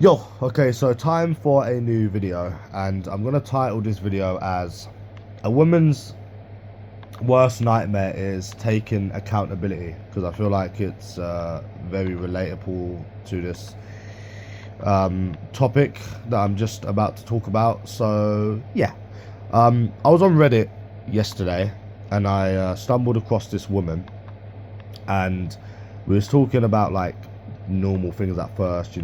Yo, okay, so time for a new video, and I'm gonna title this video as a woman's worst nightmare is taking accountability, because I feel like it's very relatable to this topic that I'm just about to talk about. So yeah, I was on Reddit yesterday, and I stumbled across this woman, and we was talking about like normal things at first,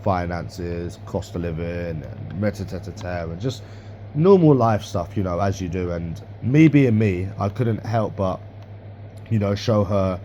finances, cost of living, and and just normal life stuff, as you do. And me being me, I couldn't help but show her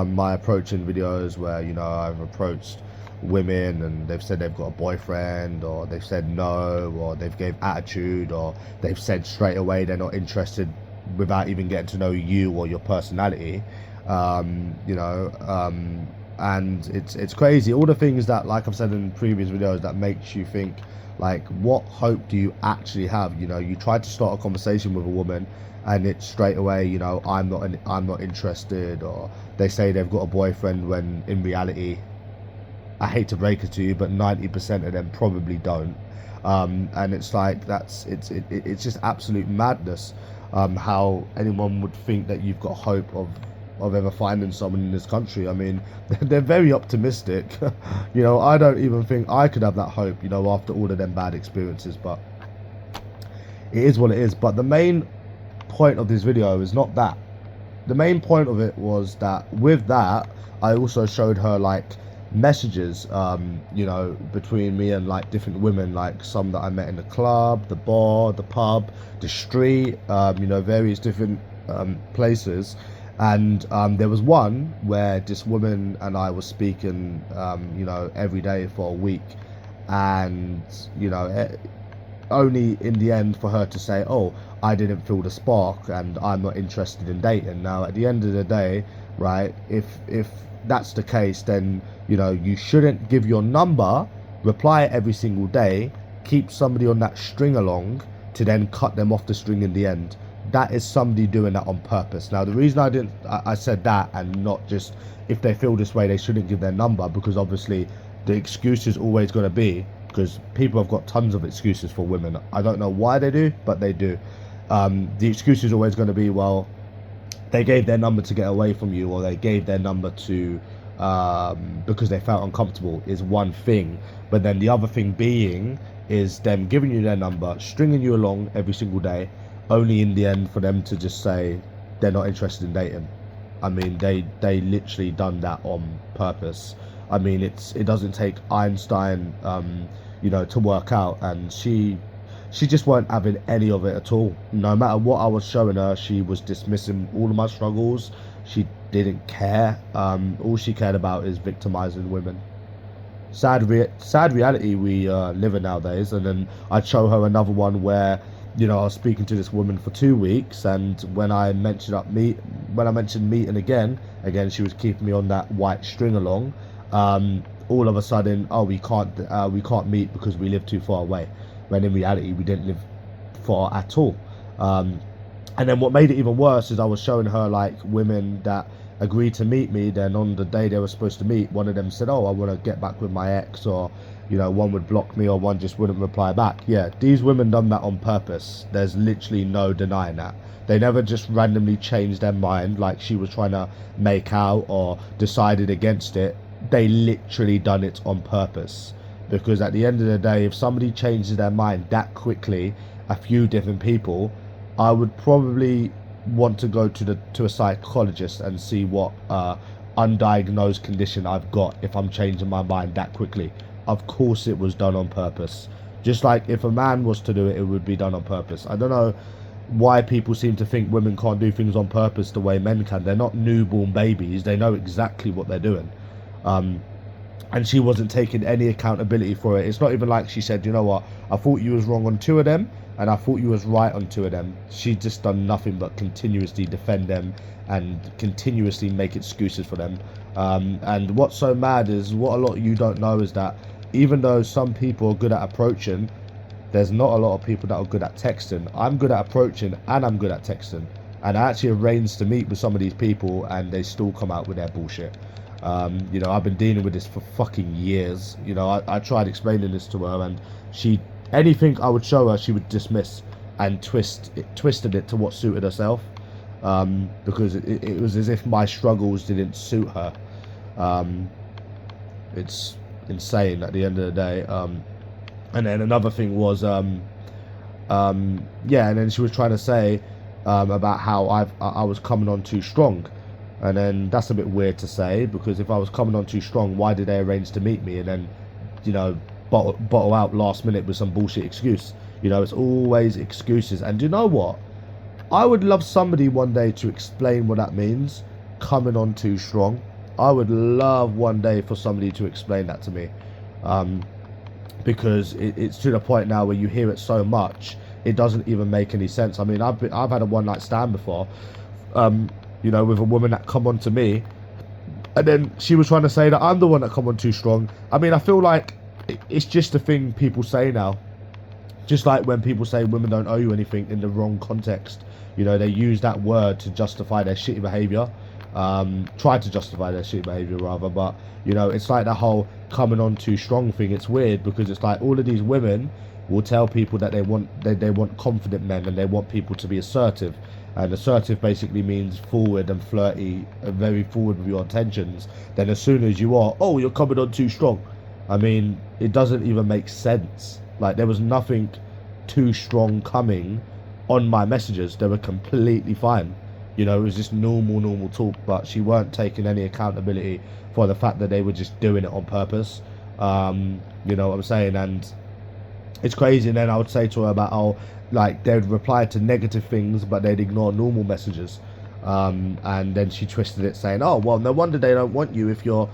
my approach in videos where I've approached women and they've said they've got a boyfriend, or they've said no, or they've gave attitude, or they've said straight away they're not interested without even getting to know you or your personality. um, you know um, and it's crazy, all the things that, like I've said in previous videos, that makes you think, like, what hope do you actually have? You try to start a conversation with a woman and it's straight away, I'm not interested, or they say they've got a boyfriend when in reality, I hate to break it to you, but 90% of them probably don't. And it's like, it's just absolute madness, how anyone would think that you've got hope of ever finding someone in this country. I mean, they're very optimistic. I don't even think I could have that hope, after all of them bad experiences. But it is what it is. But the main point of this video is not that. The main point of it was that with that, I also showed her like messages, between me and like different women, like some that I met in the club, the bar, the pub, the street, various different places. And there was one where this woman and I was speaking, every day for a week, and only in the end for her to say, "Oh, I didn't feel the spark, and I'm not interested in dating." Now, at the end of the day, right? If that's the case, then you shouldn't give your number, reply every single day, keep somebody on that string along to then cut them off the string in the end. That is somebody doing that on purpose. Now, the reason I said that, and not just if they feel this way, they shouldn't give their number, because obviously the excuse is always going to be, because people have got tons of excuses for women. I don't know why they do, but they do. The excuse is always going to be, well, they gave their number to get away from you, or they gave their number to because they felt uncomfortable, is one thing. But then the other thing being is them giving you their number, stringing you along every single day, only in the end for them to just say they're not interested in dating. I mean, they literally done that on purpose. I mean, it doesn't take Einstein, to work out, and she just weren't having any of it at all. No matter what I was showing her, she was dismissing all of my struggles. She didn't care. All she cared about is victimizing women. Sad reality we live in nowadays. And then I'd show her another one where I was speaking to this woman for 2 weeks, and when I mentioned meeting again, she was keeping me on that white string along. All of a sudden, oh, we can't meet because we live too far away, when in reality we didn't live far at all. And then what made it even worse is I was showing her like women that agreed to meet me. Then on the day they were supposed to meet, one of them said, "Oh, I want to get back with my ex," or one would block me, or one just wouldn't reply back. Yeah, these women done that on purpose. There's literally no denying that. They never just randomly changed their mind like she was trying to make out, or decided against it. They literally done it on purpose, because at the end of the day, if somebody changes their mind that quickly, a few different people, I would probably want to go to a psychologist and see what undiagnosed condition I've got if I'm changing my mind that quickly. Of course it was done on purpose. Just like if a man was to do it, it would be done on purpose. I don't know why people seem to think women can't do things on purpose the way men can. They're not newborn babies. They know exactly what they're doing. And she wasn't taking any accountability for it. It's not even like she said, "You know what, I thought you was wrong on two of them, and I thought you was right on two of them." She just done nothing but continuously defend them and continuously make excuses for them. And what's so mad is, what a lot of you don't know is that even though some people are good at approaching, there's not a lot of people that are good at texting. I'm good at approaching and I'm good at texting. And I actually arranged to meet with some of these people and they still come out with their bullshit. You know, I've been dealing with this for fucking years. You know, I tried explaining this to her, and she, anything I would show her, she would dismiss and twisted it to what suited herself. Because it was as if my struggles didn't suit her. It's insane at the end of the day. And then another thing was, yeah, and then she was trying to say about how I was coming on too strong. And then that's a bit weird to say, because if I was coming on too strong, why did they arrange to meet me and then, you know, bottle out last minute with some bullshit excuse? You know, it's always excuses. And do you know what? I would love somebody one day to explain what that means, coming on too strong. I would love one day for somebody to explain that to me. Because it's to the point now where you hear it so much, it doesn't even make any sense. I mean, I've had a one night stand before, you know, with a woman that come on to me, and then she was trying to say that I'm the one that come on too strong. I mean, I feel like it's just a thing people say now. Just like when people say women don't owe you anything in the wrong context. You know, they use that word to justify their shitty behaviour. Try to justify their shitty behaviour rather, but you know, it's like that whole coming on too strong thing. It's weird because it's like all of these women will tell people that they want confident men, and they want people to be assertive. And assertive basically means forward and flirty and very forward with your intentions. Then as soon as you are, oh, you're coming on too strong. I mean, it doesn't even make sense. Like, there was nothing too strong coming on my messages. They were completely fine. You know, it was just normal talk, but she weren't taking any accountability for the fact that they were just doing it on purpose. You know what I'm saying? And it's crazy. And then I would say to her about how, like, they'd reply to negative things, but they'd ignore normal messages. And then she twisted it, saying, "Oh, well, no wonder they don't want you if you're,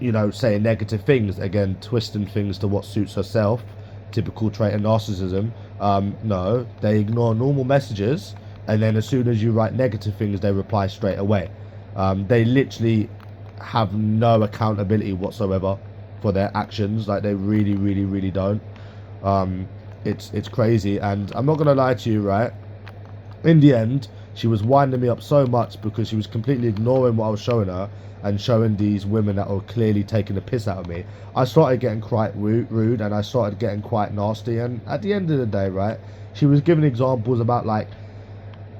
you know, saying negative things." Again, twisting things to what suits herself. Typical trait of narcissism. No, they ignore normal messages, and then as soon as you write negative things, they reply straight away. They literally have no accountability whatsoever for their actions. Like, they really don't. It's crazy. And I'm not gonna lie to you, right? In the end, she was winding me up so much because she was completely ignoring what I was showing her and showing these women that were clearly taking the piss out of me. I started getting quite rude, and I started getting quite nasty. And at the end of the day, right, she was giving examples about, like,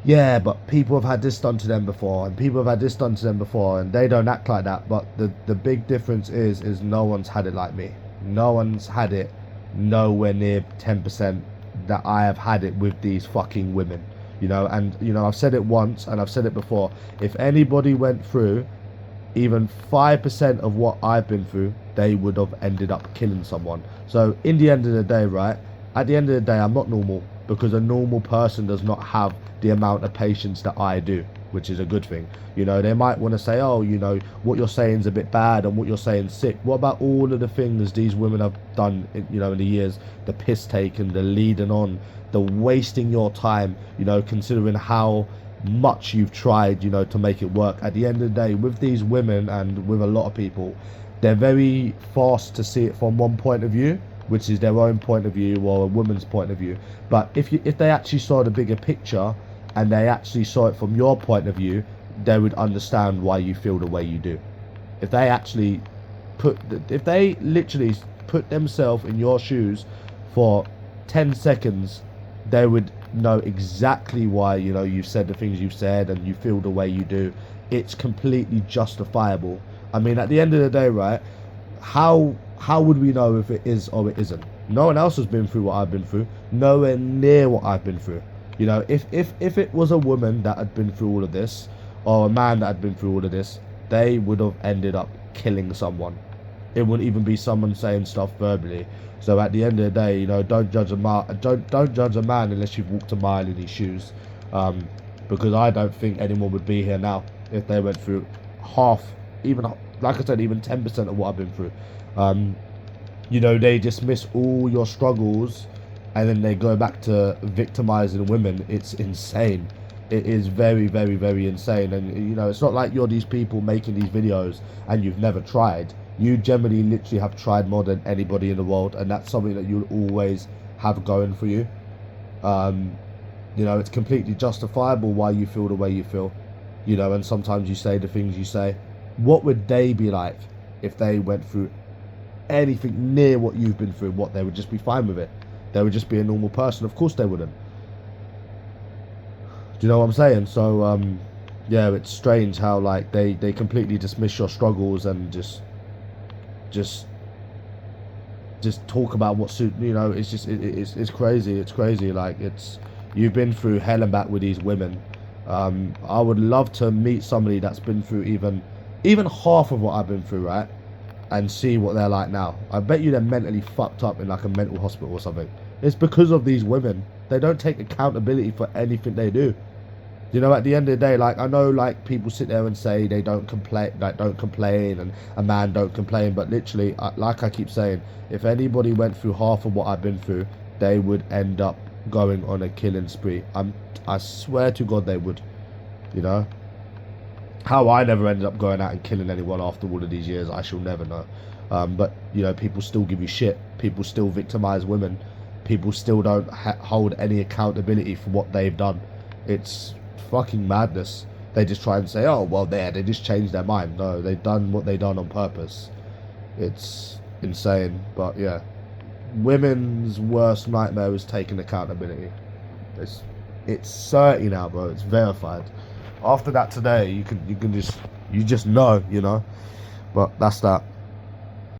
yeah, but people have had this done to them before, and people have had this done to them before, and they don't act like that. But the big difference is no one's had it like me. No one's had it nowhere near 10% that I have had it with these fucking women. You know, and, you know, I've said it once and I've said it before. If anybody went through even 5% of what I've been through, they would have ended up killing someone. So in the end of the day, right, at the end of the day, I'm not normal, because a normal person does not have the amount of patience that I do, which is a good thing. You know, they might want to say, oh, you know, what you're saying is a bit bad and what you're saying is sick. What about all of the things these women have done, you know, in the years? The piss taking, the leading on, the wasting your time, you know, considering how much you've tried, you know, to make it work. At the end of the day, with these women and with a lot of people, they're very fast to see it from one point of view, which is their own point of view or a woman's point of view. But if they actually saw the bigger picture and they actually saw it from your point of view, they would understand why you feel the way you do. If they actually if they literally put themselves in your shoes for 10 seconds, they would know exactly why, you know, you've said the things you've said and you feel the way you do. It's completely justifiable. I mean, at the end of the day, right, how would we know if it is or it isn't? No one else has been through what I've been through, nowhere near what I've been through. You know, if it was a woman that had been through all of this, or a man that had been through all of this, they would have ended up killing someone. It wouldn't even be someone saying stuff verbally. So at the end of the day, you know, don't judge a man unless you've walked a mile in his shoes. Because I don't think anyone would be here now if they went through half, even, like I said, even 10% of what I've been through. You know, they dismiss all your struggles and then they go back to victimizing women. It's insane. It is very insane. And, you know, it's not like you're these people making these videos and you've never tried. You generally literally have tried more than anybody in the world, and that's something that you'll always have going for you. You know, it's completely justifiable why you feel the way you feel, you know, and sometimes you say the things you say. What would they be like if they went through anything near what you've been through? What, they would just be fine with it? They would just be a normal person? Of course they wouldn't. Do you know what I'm saying? So yeah, it's strange how like they completely dismiss your struggles and just just talk about what suit, you know. It's just it's crazy. It's crazy. Like, it's, you've been through hell and back with these women. I would love to meet somebody that's been through even half of what I've been through, right? And see what they're like now. I bet you they're mentally fucked up in like a mental hospital or something. It's because of these women. They don't take accountability for anything they do. You know, at the end of the day, like, I know, like, people sit there and say they don't complain, like, don't complain, and a man don't complain, but literally, like I keep saying, if anybody went through half of what I've been through, they would end up going on a killing spree. I swear to God they would. You know, how I never ended up going out and killing anyone after all of these years, I shall never know. But you know, people still give you shit. People still victimize women. People still don't hold any accountability for what they've done. It's fucking madness. They just try and say, oh well, they just changed their mind. No, they've done what they done on purpose. It's insane. But yeah, women's worst nightmare is taking accountability. It's certain now, bro. It's verified. After that today, you just know, you know. But that's that.